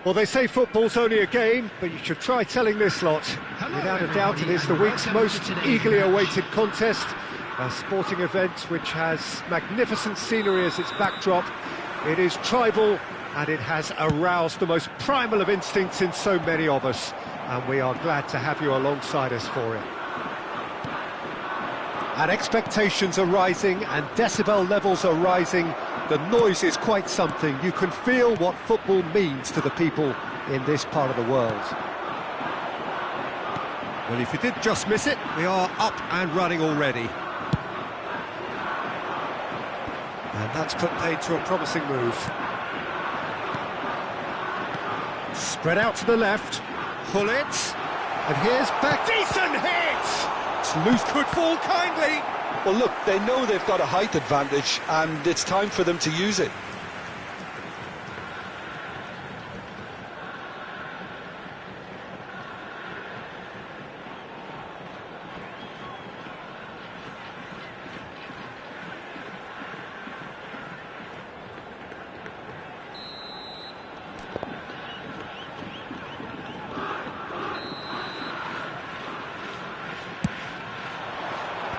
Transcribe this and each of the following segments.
Well, they say football's only a game, but you should try telling this lot. Without a doubt, it is the week's most eagerly awaited contest, a sporting event which has magnificent scenery as its backdrop. It is tribal, and it has aroused the most primal of instincts in so many of us, and we are glad to have you alongside us for it. And expectations are rising, and decibel levels are rising. The noise is quite something. You can feel what football means to the people in this part of the world. Well, if you did just miss it, we are up and running already. And that's put paid to a promising move. Spread out to the left. Pull it. And here's back. Decent hit! It's loose. Could fall kindly. Well, look, they know they've got a height advantage, and it's time for them to use it.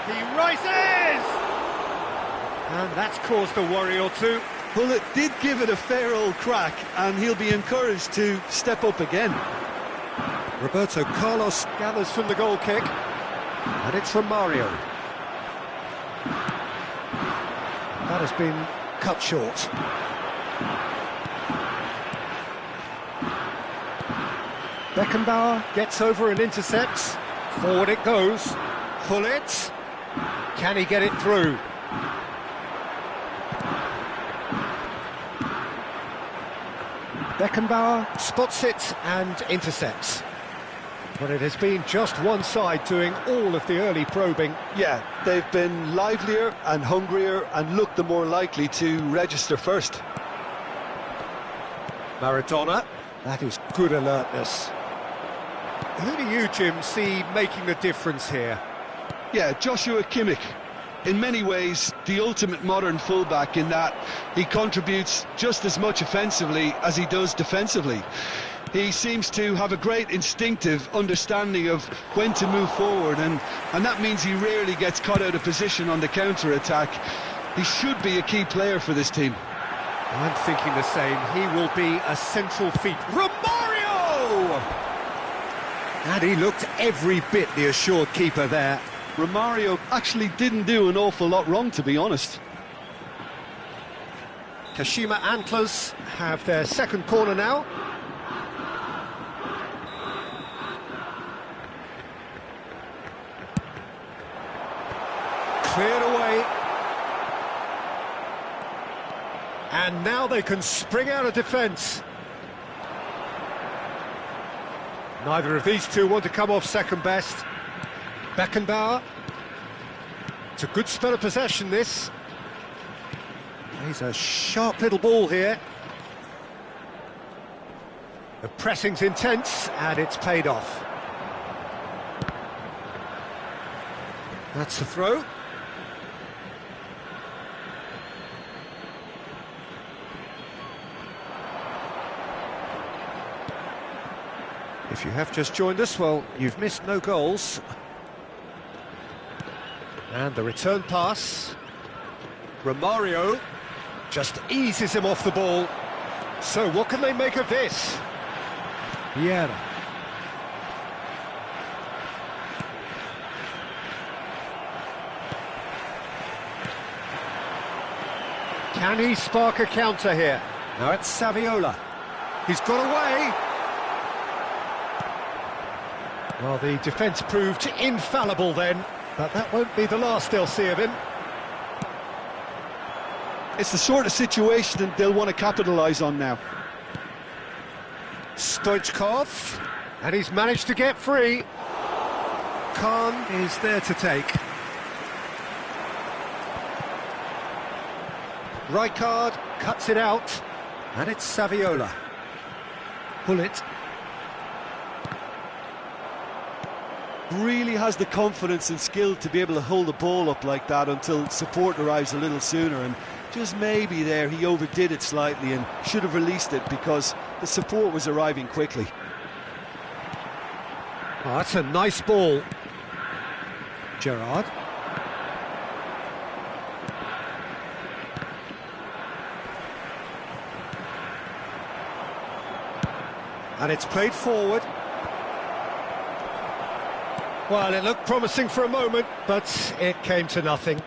He rises! And that's caused a worry or two. Well, it did give it a fair old crack, and he'll be encouraged to step up again. Roberto Carlos gathers from the goal kick. And it's from Mario. That has been cut short. Beckenbauer gets over and intercepts. Forward it goes. Pull it. Can he get it through? Beckenbauer spots it and intercepts. But it has been just one side doing all of the early probing. Yeah, they've been livelier and hungrier and looked the more likely to register first. Maradona, that is good alertness. Who do you, Jim, see making the difference here? Yeah, Joshua Kimmich. In many ways, the ultimate modern fullback in that he contributes just as much offensively as he does defensively. He seems to have a great instinctive understanding of when to move forward, and that means he rarely gets caught out of position on the counter-attack. He should be a key player for this team. I'm thinking the same. He will be a central feat. Romario! And he looked every bit the assured keeper there. Romario actually didn't do an awful lot wrong, to be honest. Kashima Antlers have their second corner now. Cleared away. And now they can spring out of defence. Neither of these two want to come off second best. Beckenbauer. It's a good spell of possession, this. He's a sharp little ball here. The pressing's intense, and it's paid off. That's the throw. If you have just joined us, well, you've missed no goals. And the return pass. Romario just eases him off the ball. So what can they make of this? Vieira. Can he spark a counter here? Now it's Saviola. He's got away. Well, the defence proved infallible then, but that won't be the last they'll see of him. It's the sort of situation that they'll want to capitalise on now. Stoichkov, and he's managed to get free. Khan is there to take. Rijkaard cuts it out, and it's Saviola. Pull it. Really has the confidence and skill to be able to hold the ball up like that until support arrives a little sooner, and just maybe there he overdid it slightly and should have released it because the support was arriving quickly. Oh, that's a nice ball. Gerrard. And it's played forward. Well, it looked promising for a moment, but it came to nothing.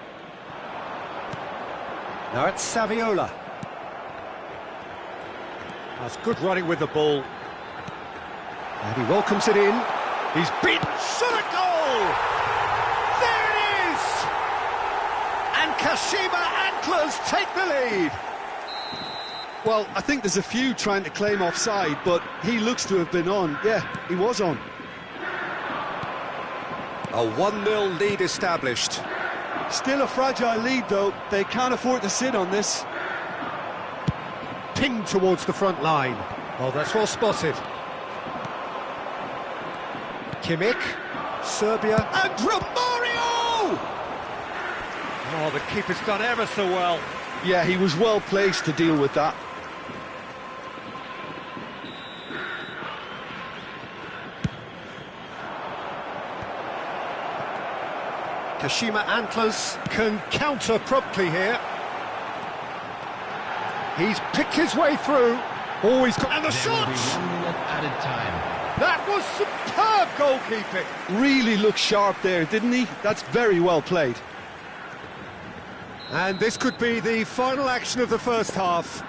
Now it's Saviola. That's good running with the ball. And he welcomes it in. He's beaten, shot a goal! There it is! And Kashima Antlers take the lead. Well, I think there's a few trying to claim offside, but he looks to have been on. Yeah, he was on. A 1-0 lead established. Still a fragile lead, though. They can't afford to sit on this. Pinged towards the front line. Oh, that's well spotted. Kimmich, Serbia, and Romario! Oh, the keeper's done ever so well. Yeah, he was well placed to deal with that. Kashima Antlers can counter promptly here. He's picked his way through. Always got... And the shot! Added time. That was superb goalkeeping. Really looked sharp there, didn't he? That's very well played. And this could be the final action of the first half.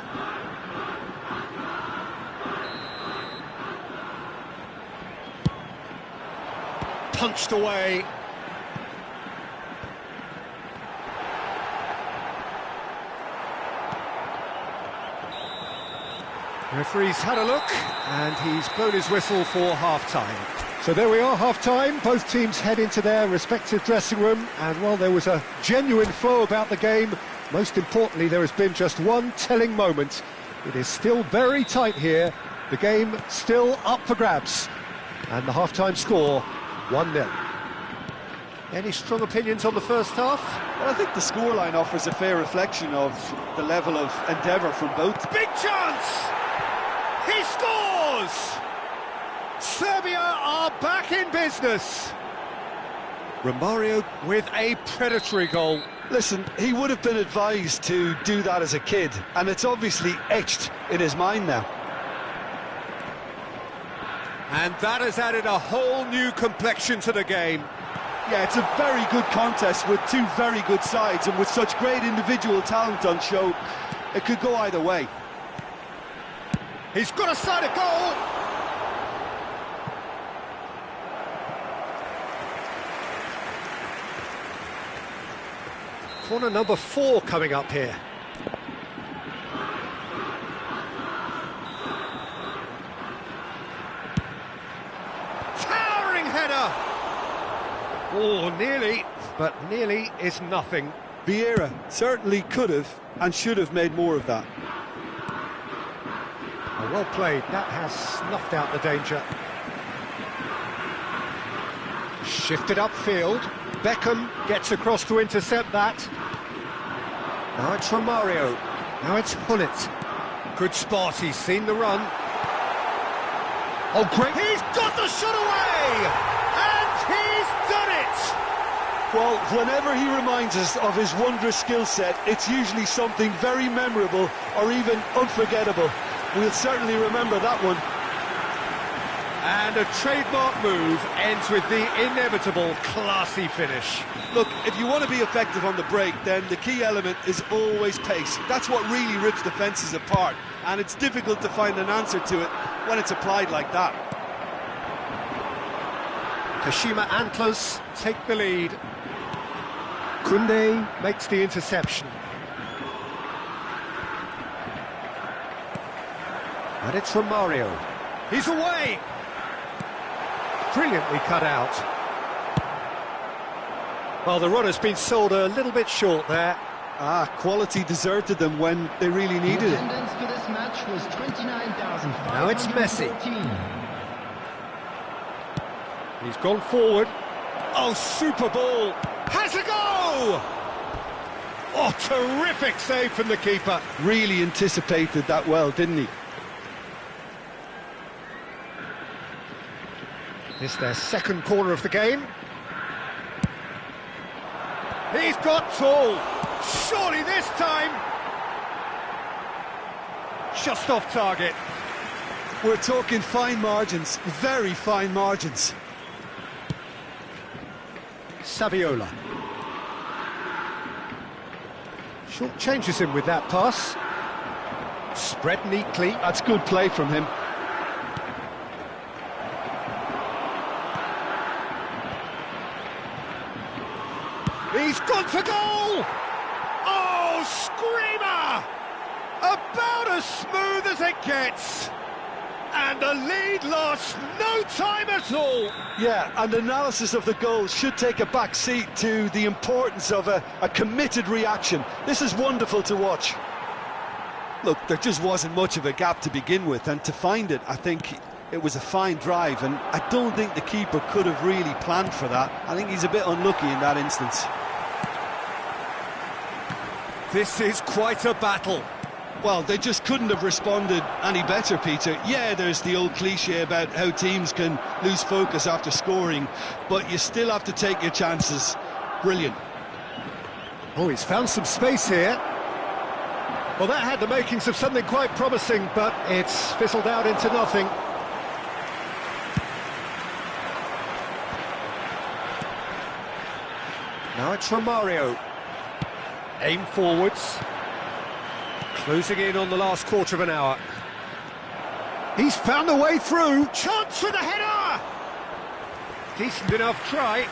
Punched away. Referee's had a look, and he's blown his whistle for half-time. So there we are, half-time. Both teams head into their respective dressing room, and while there was a genuine flow about the game, most importantly, there has been just one telling moment. It is still very tight here. The game still up for grabs. And the half-time score, 1-0. Any strong opinions on the first half? Well, I think the scoreline offers a fair reflection of the level of endeavour from both. Big chance! He scores! Serbia are back in business. Romario with a predatory goal. Listen, he would have been advised to do that as a kid, and it's obviously etched in his mind now. And that has added a whole new complexion to the game. Yeah, it's a very good contest with two very good sides, and with such great individual talent on show, it could go either way. He's got a side of goal. Corner number 4 coming up here. Towering header. Oh, nearly, but nearly is nothing. Vieira certainly could have and should have made more of that. Oh, well played, that has snuffed out the danger. Shifted upfield, Beckham gets across to intercept that. Now it's Romario, now it's Hullet. Good spot, he's seen the run. Oh, great, he's got the shot away! And he's done it! Well, whenever he reminds us of his wondrous skill set, it's usually something very memorable or even unforgettable. We'll certainly remember that one. And a trademark move ends with the inevitable classy finish. Look, if you want to be effective on the break, then the key element is always pace. That's what really rips defences apart, and it's difficult to find an answer to it when it's applied like that. Kashima Antlers take the lead. Koundé makes the interception. And it's Romario. He's away! Brilliantly cut out. Well, the run has been sold a little bit short there. Quality deserted them when they really needed it. Attendance for this match was 29,514. Now it's Messi. He's gone forward. Oh, super ball! Has a go! Oh, terrific save from the keeper. Really anticipated that well, didn't he? It's their second corner of the game. He's got tall. Surely this time. Just off target. We're talking fine margins, very fine margins. Saviola. Short changes him with that pass. Spread neatly. That's good play from him. He's gone for goal! Oh, screamer! About as smooth as it gets. And the lead lost no time at all. Yeah, and analysis of the goal should take a back seat to the importance of a committed reaction. This is wonderful to watch. Look, there just wasn't much of a gap to begin with, and to find it, I think it was a fine drive, and I don't think the keeper could have really planned for that. I think he's a bit unlucky in that instance. This is quite a battle. Well, they just couldn't have responded any better, Peter. Yeah, there's the old cliche about how teams can lose focus after scoring, but you still have to take your chances. Brilliant. Oh, he's found some space here. Well, that had the makings of something quite promising, but it's fizzled out into nothing. Now it's Romario. Aim forwards. Closing in on the last quarter of an hour. He's found a way through. Chance for the header! Decent enough try.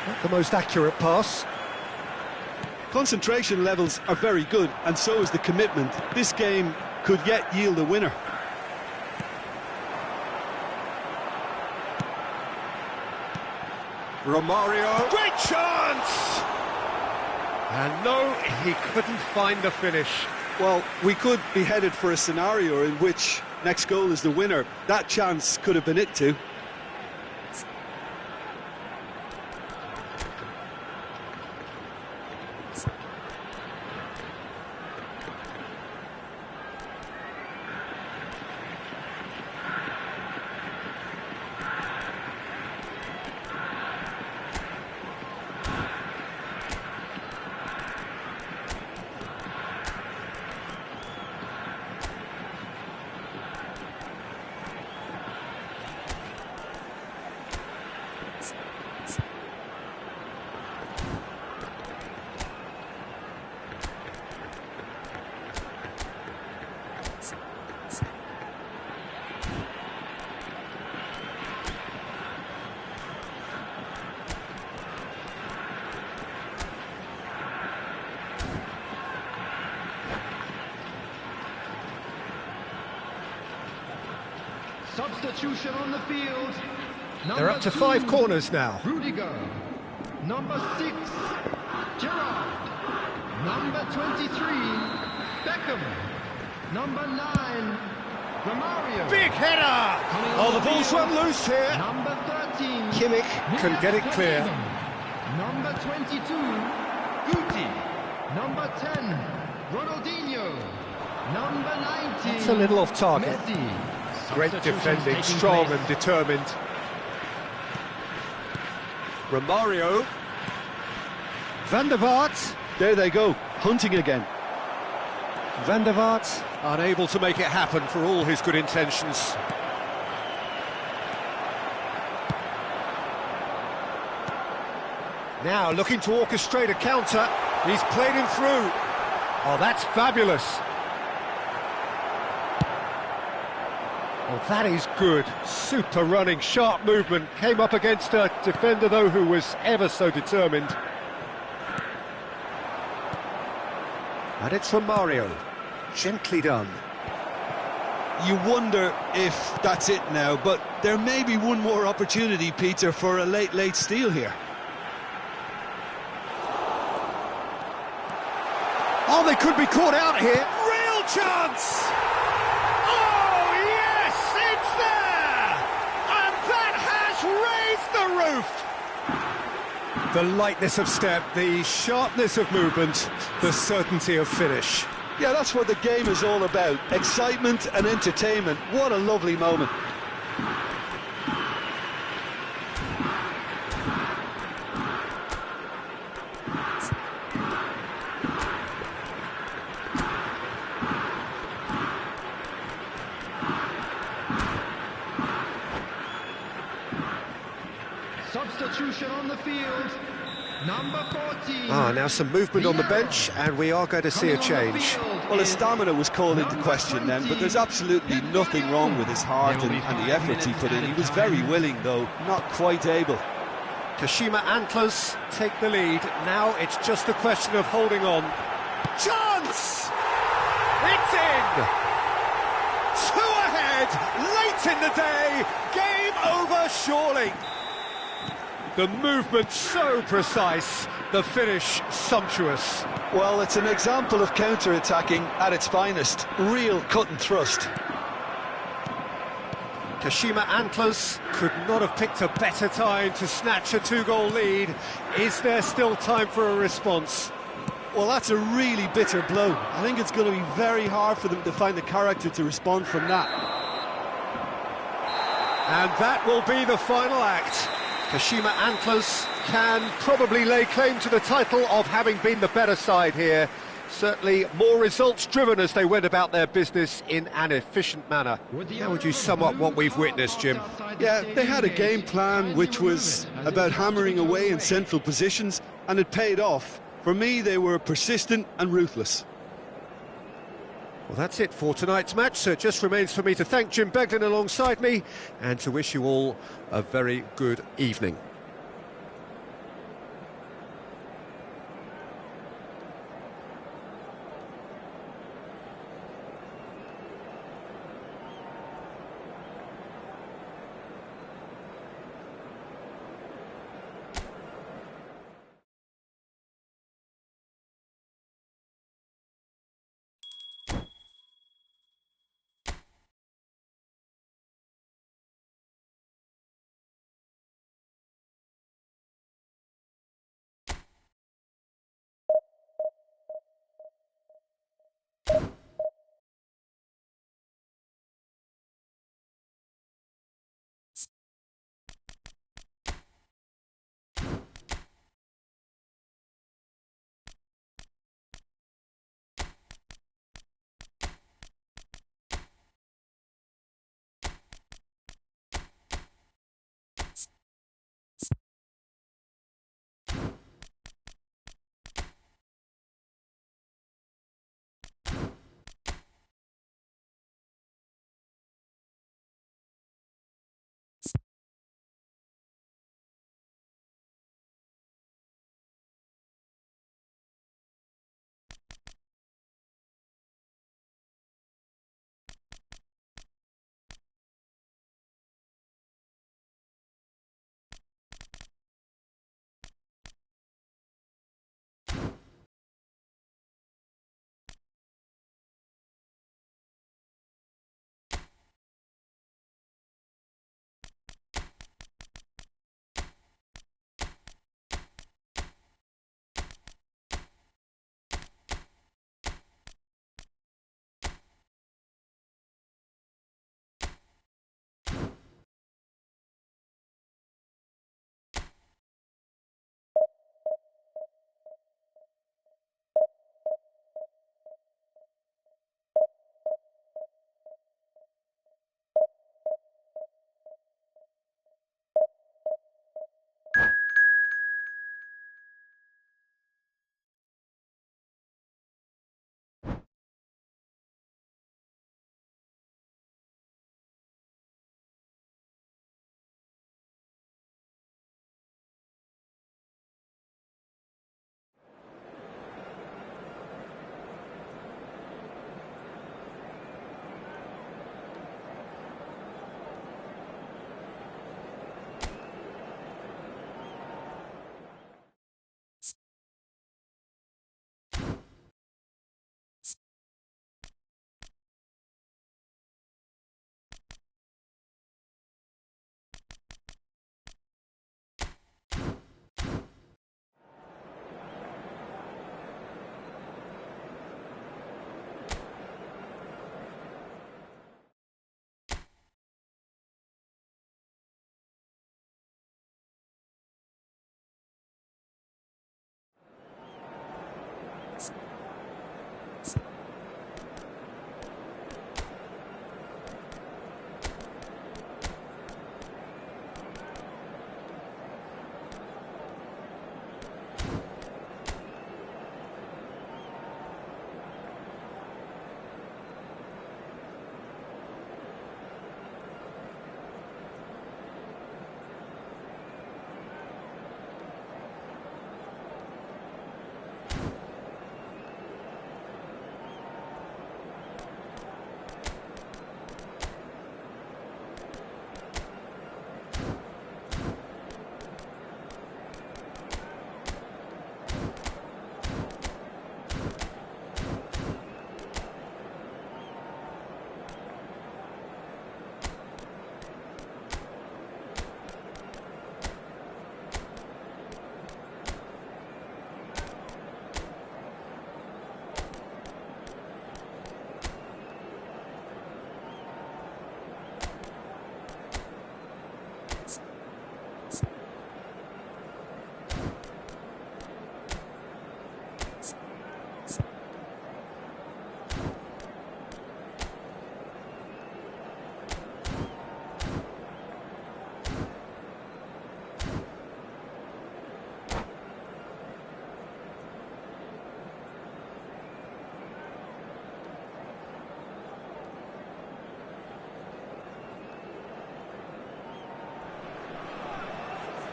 Not the most accurate pass. Concentration levels are very good, and so is the commitment. This game could yet yield a winner. Romario. Great chance! And no, he couldn't find the finish. Well, we could be headed for a scenario in which next goal is the winner. That chance could have been it too. Substitution on the field. They're up to 5 corners now. Rudiger. Number 6, Gerrard. Number 23, Beckham. Number 9, Romario. Big header! Oh, the ball's run loose here. Number 13, Kimmich can get it clear. Number 22, Guti. Number 10, Ronaldinho. Number 19, It's a little off target. Messi. Great defending, strong and determined. Romario. Van der Vaart. There they go, hunting again. Van der Vaart unable to make it happen for all his good intentions. Now looking to orchestrate a counter. He's played him through. Oh, that's fabulous. Oh, that is good. Super running, sharp movement. Came up against a defender, though, who was ever so determined. And it's from Mario. Gently done. You wonder if that's it now, but there may be one more opportunity, Peter, for a late steal here. Oh, they could be caught out here. Real chance! Oh, yes, it's there! And that has raised the roof! The lightness of step, the sharpness of movement, the certainty of finish. Yeah, that's what the game is all about. Excitement and entertainment. What a lovely moment. Substitution on the field. Number 14. Now some movement on the bench, and we are going to see a change. Well, his stamina was called into question then, but there's absolutely nothing wrong with his heart and the efforts he put in. He was very willing, though, not quite able. Kashima Antlers take the lead. Now it's just a question of holding on. Chance! It's in! Two ahead, late in the day, game over surely. The movement so precise, the finish sumptuous. Well, it's an example of counter-attacking at its finest. Real cut and thrust. Kashima Antlers could not have picked a better time to snatch a two-goal lead. Is there still time for a response? Well, that's a really bitter blow. I think it's going to be very hard for them to find the character to respond from that. And that will be the final act. Kashima Antlers can probably lay claim to the title of having been the better side here. Certainly more results-driven as they went about their business in an efficient manner. How would you sum up what we've witnessed, Jim? Yeah, they had a game plan which was about hammering away in central positions, and it paid off. For me, they were persistent and ruthless. Well, that's it for tonight's match, so it just remains for me to thank Jim Beglin alongside me and to wish you all a very good evening.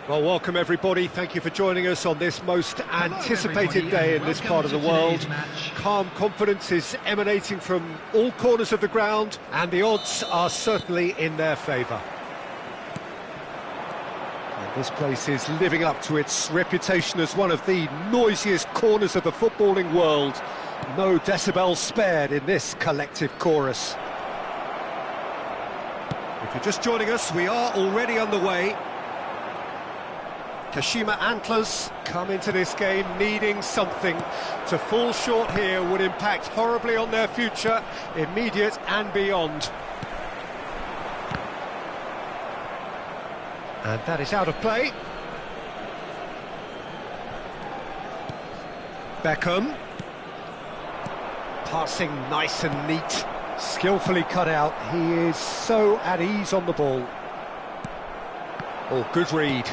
Well, welcome everybody. Thank you for joining us on this most anticipated day in this part of the world. Calm confidence is emanating from all corners of the ground, and the odds are certainly in their favour. And this place is living up to its reputation as one of the noisiest corners of the footballing world. No decibels spared in this collective chorus. If you're just joining us, we are already underway. Kashima Antlers come into this game needing something. To fall short here would impact horribly on their future, immediate and beyond. And that is out of play. Beckham. Passing nice and neat. Skillfully cut out. He is so at ease on the ball. Oh, good read.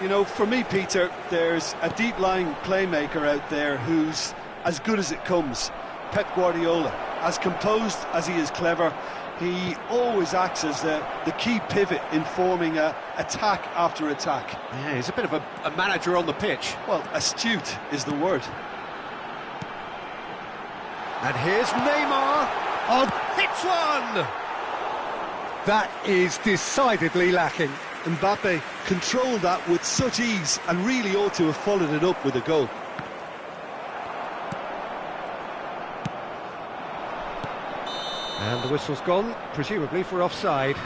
You know, for me, Peter, there's a deep-lying playmaker out there who's as good as it comes. Pep Guardiola. As composed as he is clever, he always acts as the key pivot in forming attack after attack. Yeah, he's a bit of a manager on the pitch. Well, astute is the word. And here's Neymar. Oh, hits one! That is decidedly lacking. Mbappe controlled that with such ease and really ought to have followed it up with a goal. And the whistle's gone, presumably for offside.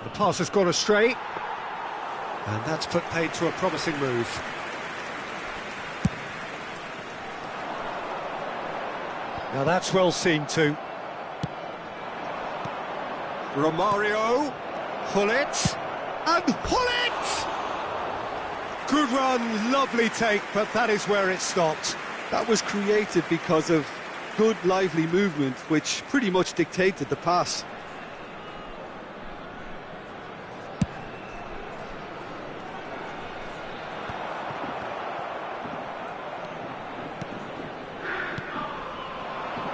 The pass has gone astray, and that's put paid to a promising move. Now that's well seen too. Romario, Hullet, and Hullet! Good run, lovely take, but that is where it stopped. That was created because of good, lively movement, which pretty much dictated the pass.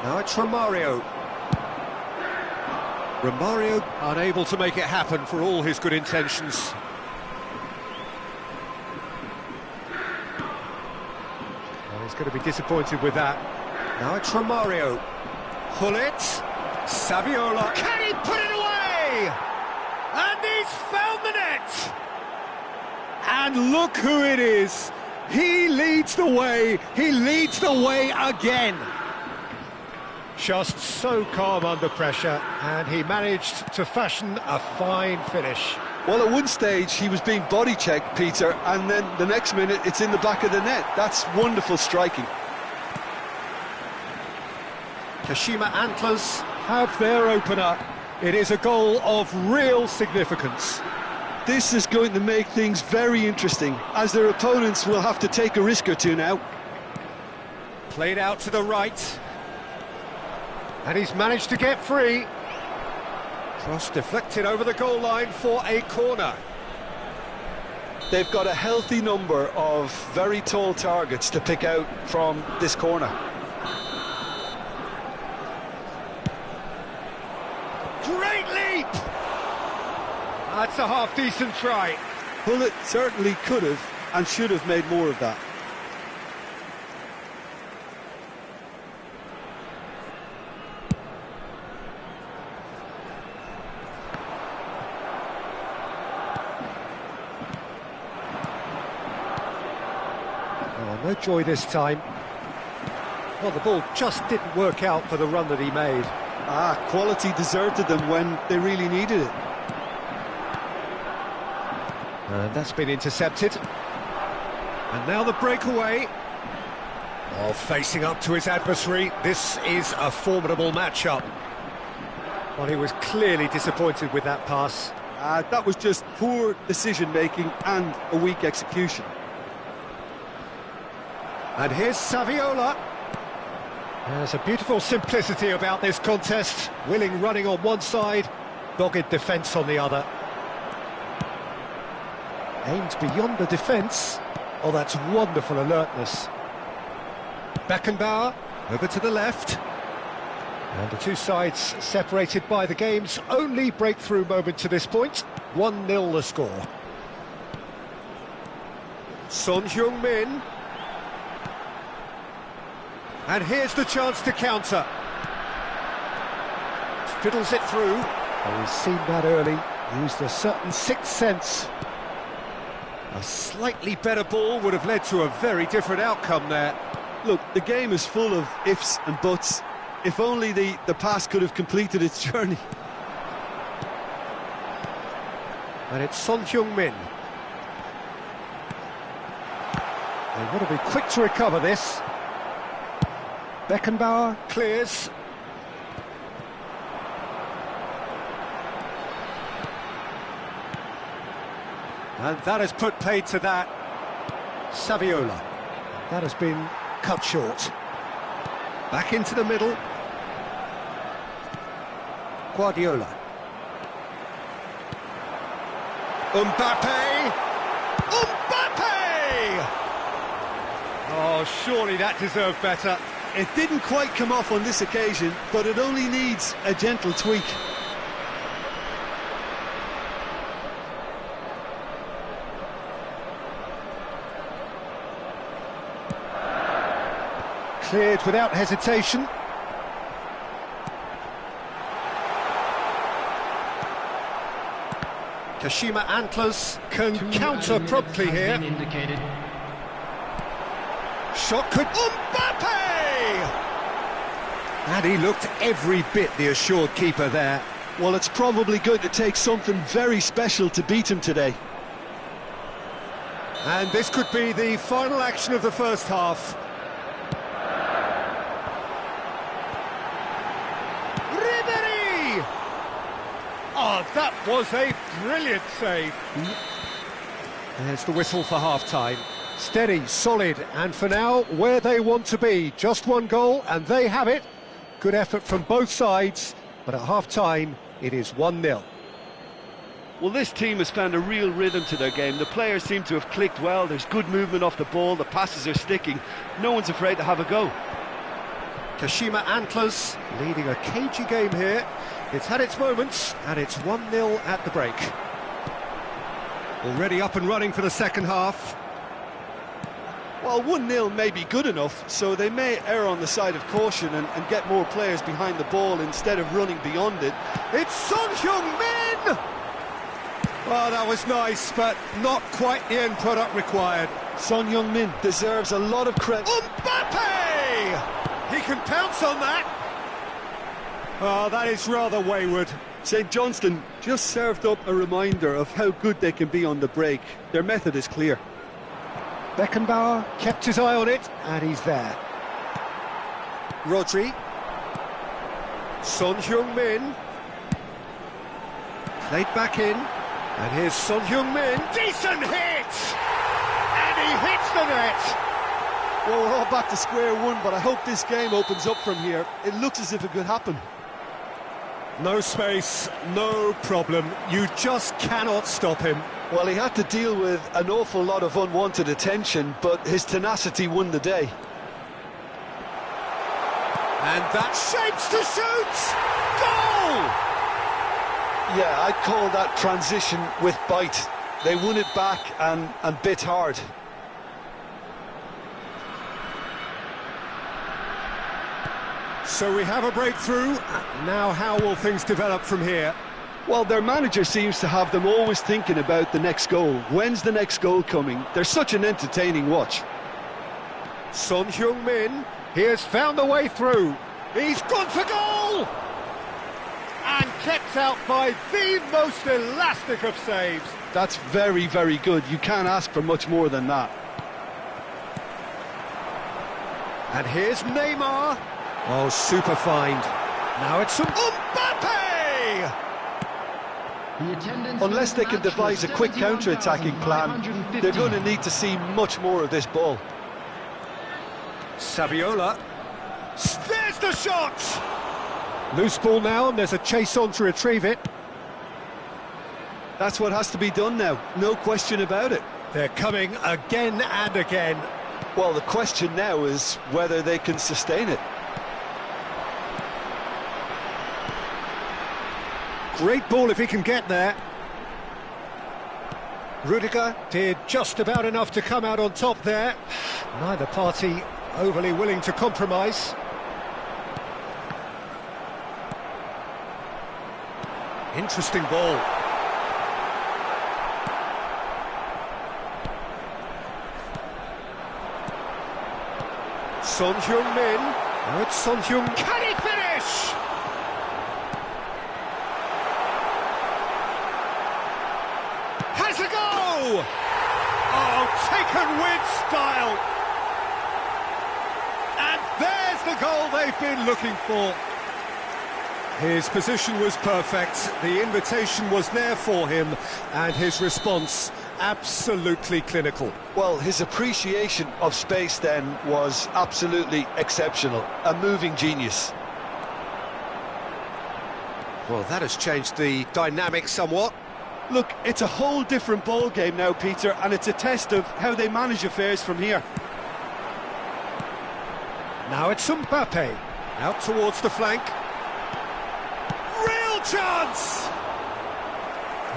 Now it's Romario. Romario unable to make it happen for all his good intentions. Well, he's going to be disappointed with that. Now it's Romario. Hullet. Saviola. Can he put it away? And he's found the net! And look who it is. He leads the way. He leads the way again. Just so calm under pressure, and he managed to fashion a fine finish. Well, at one stage he was being body checked, Peter, and then the next minute it's in the back of the net. That's wonderful striking. Kashima Antlers have their opener. It is a goal of real significance. This is going to make things very interesting, as their opponents will have to take a risk or two now. Played out to the right. And he's managed to get free. Cross deflected over the goal line for a corner. They've got a healthy number of very tall targets to pick out from this corner. Great leap! That's a half-decent try. Bullet certainly could have and should have made more of that. Oh, no joy this time. Well, the ball just didn't work out for the run that he made. Quality deserted them when they really needed it. And that's been intercepted. And now the breakaway. Oh, facing up to his adversary. This is a formidable matchup. Well, he was clearly disappointed with that pass. That was just poor decision-making and a weak execution. And here's Saviola. There's a beautiful simplicity about this contest. Willing running on one side, dogged defence on the other. Aimed beyond the defence. Oh, that's wonderful alertness. Beckenbauer, over to the left. And the two sides separated by the game's only breakthrough moment to this point. 1-0 the score. Son Heung-min. And here's the chance to counter. Fiddles it through. Oh, he's seen that early. Used a certain sixth sense. A slightly better ball would have led to a very different outcome there. Look, the game is full of ifs and buts. If only the pass could have completed its journey. And it's Son Heung-min. They want to be quick to recover this. Beckenbauer clears. And that has put paid to that. Saviola. That has been cut short. Back into the middle. Guardiola. Mbappe! Mbappe! Oh, surely that deserved better. It didn't quite come off on this occasion, but it only needs a gentle tweak. Cleared without hesitation. Kashima Antlers can counter promptly here. Shot could... Mbappe! And he looked every bit the assured keeper there. Well, it's probably going to take something very special to beat him today. And this could be the final action of the first half. Ribery! Oh, that was a brilliant save. There's the whistle for half-time. Steady, solid, and for now, where they want to be. Just one goal, and they have it. Good effort from both sides, but at half-time, it is 1-0. Well, this team has found a real rhythm to their game. The players seem to have clicked well. There's good movement off the ball. The passes are sticking. No one's afraid to have a go. Kashima Antlers leading a cagey game here. It's had its moments, and it's 1-0 at the break. Already up and running for the second half. Well, 1-0 may be good enough, so they may err on the side of caution and get more players behind the ball instead of running beyond it. It's Son Heung-min! Oh, that was nice, but not quite the end product required. Son Heung-min deserves a lot of credit. Mbappe! He can pounce on that. Oh, that is rather wayward. St Johnstone just served up a reminder of how good they can be on the break. Their method is clear. Beckenbauer kept his eye on it, and he's there. Rodri. Son Heung-min. Played back in. And here's Son Heung-min. Decent hit! And he hits the net! Well, we're all back to square one, but I hope this game opens up from here. It looks as if it could happen. No space, no problem. You just cannot stop him. Well, he had to deal with an awful lot of unwanted attention, but his tenacity won the day. And that shapes to shoot! Goal! Yeah, I'd call that transition with bite. They won it back and bit hard. So we have a breakthrough. Now how will things develop from here? Well, their manager seems to have them always thinking about the next goal. When's the next goal coming? They're such an entertaining watch. Son Heung-min, he has found a way through. He's gone for goal! And kept out by the most elastic of saves. That's very, very good. You can't ask for much more than that. And here's Neymar. Oh, super find. Now it's Mbappe! Unless they can devise a quick counter-attacking plan, they're going to need to see much more of this ball. Saviola. There's the shot! Loose ball now, and there's a chase on to retrieve it. That's what has to be done now, no question about it. They're coming again and again. Well, the question now is whether they can sustain it. Great ball if he can get there. Rudiger did just about enough to come out on top there. Neither party overly willing to compromise. Interesting ball. Son Heung-min. Now it's Son Heung. Can he finish? Has a go! Oh, taken with style. And there's the goal they've been looking for. His position was perfect, the invitation was there for him, and his response absolutely clinical. Well, his appreciation of space then was absolutely exceptional, a moving genius. Well, that has changed the dynamic somewhat. Look, it's a whole different ball game now, Peter, and it's a test of how they manage affairs from here. Now it's Mbappe, out towards the flank. Real chance!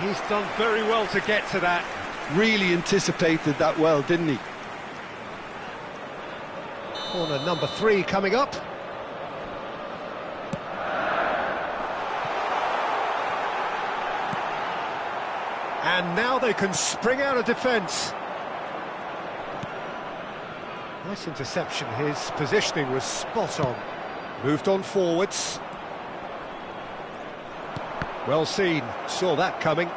He's done very well to get to that. Really anticipated that well, didn't he? Corner number 3 coming up. And now they can spring out of defence. Nice interception, his positioning was spot on. Moved on forwards. Well seen, saw that coming.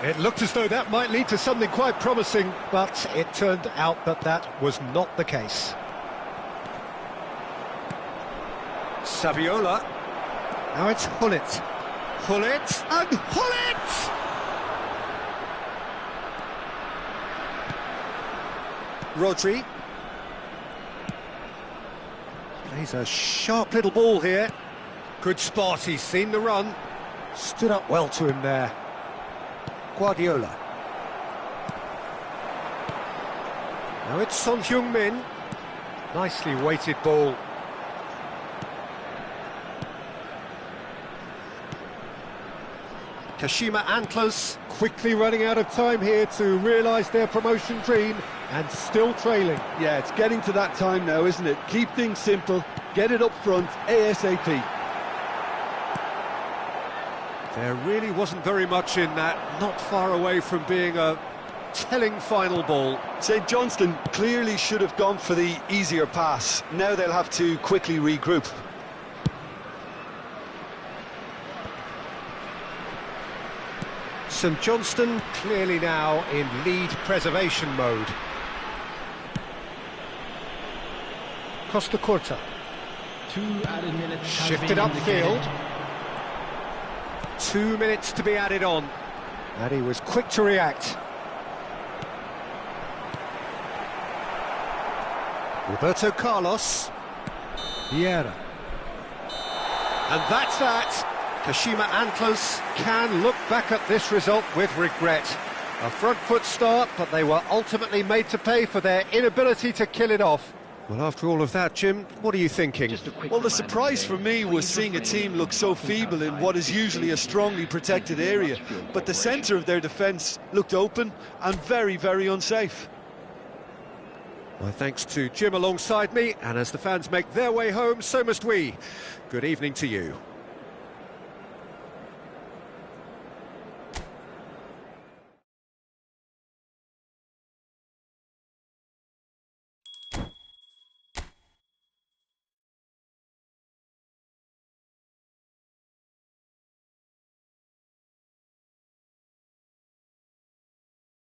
It looked as though that might lead to something quite promising, but it turned out that that was not the case. Saviola. Now it's Hullet. Hullet and Hullet! Rodri. Plays a sharp little ball here. Good spot, he's seen the run. Stood up well to him there. Guardiola. Now it's Son Heung-min. Nicely weighted ball. Kashima Antlers quickly running out of time here to realise their promotion dream and still trailing. Yeah, it's getting to that time now, isn't it? Keep things simple, get it up front, ASAP. There really wasn't very much in that, not far away from being a telling final ball. St Johnstone clearly should have gone for the easier pass. Now they'll have to quickly regroup. St Johnstone clearly now in lead preservation mode. Costa Curta. 2 added minutes. Shifted upfield. 2 minutes to be added on, and he was quick to react. Roberto Carlos. Vieira. And that's that. Kashima Antlers can look back at this result with regret. A front foot start, but they were ultimately made to pay for their inability to kill it off. Well, after all of that, Jim, what are you thinking? Well, the surprise for me was seeing a team look so feeble in what is usually a strongly protected area. But the centre of their defence looked open and very, very unsafe. Well, thanks to Jim alongside me, and as the fans make their way home, so must we. Good evening to you.